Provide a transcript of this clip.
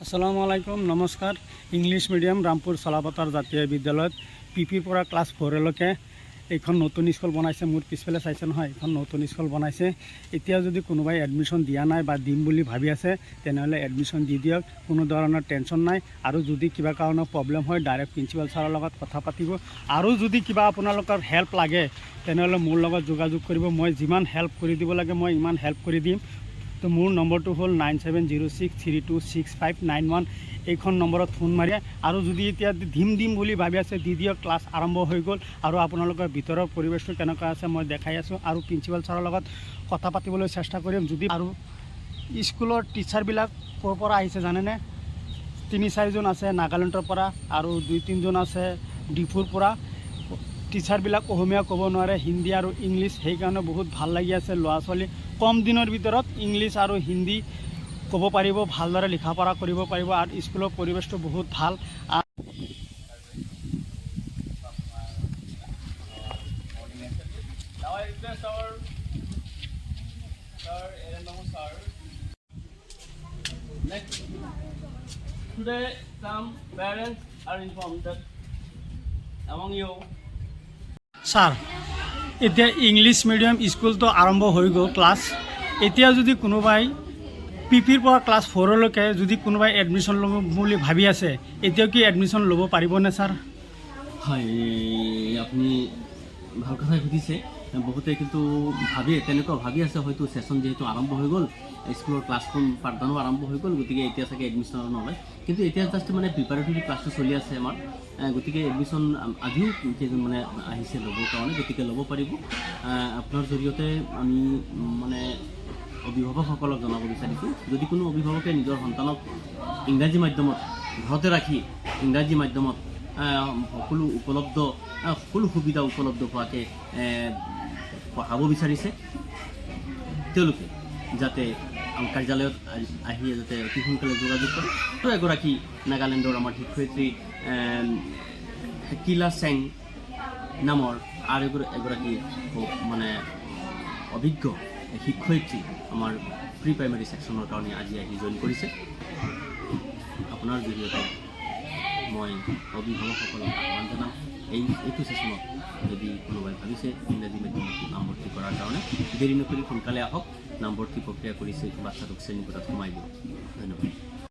আসসালামু আলাইকুম নমস্কাৰ ইংলিছ মিডিয়াম ৰামপুৰ চলাপথাৰ জাতীয় বিদ্যালয়ত পিপিৰ পৰা ক্লাছ 4 লৈকে এইখন নতুন স্কুল বনাইছে। মোৰ পিছফালে চাইছে নহয়, এইখন নতুন স্কুল বনাইছে। এতিয়া যদি কোনোবাই এডমিশ্যন দিয়া নাই বা দিম বুলি ভাবি আছে তেনেহ'লে এডমিশ্যন দি দিয়ক, কোনো ধৰণৰ টেনশ্যন নাই। আৰু যদি কিবা কাৰণত প্ৰব্লেম হয় ডাইৰেক্ট প্ৰিন্সিপাল ছাৰৰ লগত কথা পাতিব। আৰু যদি কিবা আপোনালোকৰ হেল্প লাগে তেনেহ'লে মোৰ লগত যোগাযোগ কৰিব। মই যিমান হেল্প কৰি দিব লাগে মই ইমান হেল্প কৰি দিম। তো মোৰ নম্বৰটো হ'ল 9706326591। এইখন নম্বৰত ফোন মাৰি আৰু যদি এতিয়া দিম বুলি ভাবি আছে দি দিয়ক। ক্লাছ আৰম্ভ হৈ গ'ল আৰু আপোনালোকৰ ভিতৰৰ পৰিৱেশটো কেনেকুৱা আছে মই দেখাই আছোঁ। আৰু প্ৰিন্সিপাল ছাৰৰ লগত কথা পাতিবলৈ চেষ্টা কৰিম। যদি আৰু স্কুলৰ টিচাৰবিলাক ক'ৰ পৰা আহিছে জানেনে? 3-4জন আছে নাগালেণ্ডৰ পৰা আৰু 2-3জন আছে ডিফুৰ পৰা। টিচাৰবিলাক অসমীয়া ক'ব নোৱাৰে, হিন্দী আৰু ইংলিছ, সেইকাৰণে বহুত ভাল লাগি আছে। ল'ৰা ছোৱালী কম দিনৰ ভিতৰত ইংলিছ আৰু হিন্দী ক'ব পাৰিব, ভালদৰে লিখা পঢ়া কৰিব পাৰিব। আৰু স্কুলৰ পৰিৱেশটো বহুত ভাল। Today, some parents are informed that among you, sir, এতিয়া ইংলিছ মিডিয়াম স্কুলটো আৰম্ভ হৈ গ'ল ক্লাছ। এতিয়া যদি কোনোবাই পিপিৰ পৰা ক্লাছ 4লৈকে যদি কোনোবাই এডমিশ্যন ল'ব বুলি ভাবি আছে, এতিয়াও কি এডমিশ্যন ল'ব পাৰিবনে ছাৰ? হয়, আপুনি ভাল কথাই সুধিছে। বহুতে কিন্তু তেনেকুৱা ভাবি আছে, হয়তো ছেশ্যন যিহেতু আৰম্ভ হৈ গ'ল, স্কুলৰ ক্লাছখন পাঠদানো আৰম্ভ হৈ গ'ল, গতিকে এতিয়া চাগে এডমিশ্যন নলয়। কিন্তু এতিয়া জাষ্ট প্ৰিপাৰেটৰী ক্লাছটো চলি আছে আমাৰ, গতিকে এডমিশ্যন আজিও কেইজন আহিছে ল'বৰ কাৰণে, গতিকে ল'ব পাৰিব। আপোনাৰ জৰিয়তে আমি অভিভাৱকসকলক জনাব বিচাৰিছোঁ, যদি কোনো অভিভাৱকে নিজৰ সন্তানক ইংৰাজী মাধ্যমত ঘৰতে ৰাখি ইংৰাজী মাধ্যমত সকলো সুবিধা উপলব্ধ হোৱাকৈ পঢ়াব বিচাৰিছে, তেওঁলোকে যাতে কাৰ্যালয়ত আহি যাতে অতি সোনকালে যোগাযোগ কৰে। আৰু এগৰাকী নাগালেণ্ডৰ আমাৰ শিক্ষয়িত্ৰী কিলা চেং নামৰ আৰু এগৰাকী অভিজ্ঞ শিক্ষয়িত্ৰী আমাৰ প্ৰি প্ৰাইমাৰী ছেকশ্যনৰ কাৰণে আজি আহি জইন কৰিছে। আপোনাৰ জৰিয়তে মই অভিভাৱকসকলক আহ্বান জনাম, এইটো ছেশ্যনত যদি কোনোবাই ভাবিছে ইংৰাজী মাধ্যমত নামভৰ্তি কৰাৰ কাৰণে, দেৰি নকৰি সোনকালে আহক, নামভৰ্তি প্ৰক্ৰিয়া কৰিছে বাচ্চাটোক শ্ৰেণীকোঠাত সোমাই দিয়ক। ধন্যবাদ।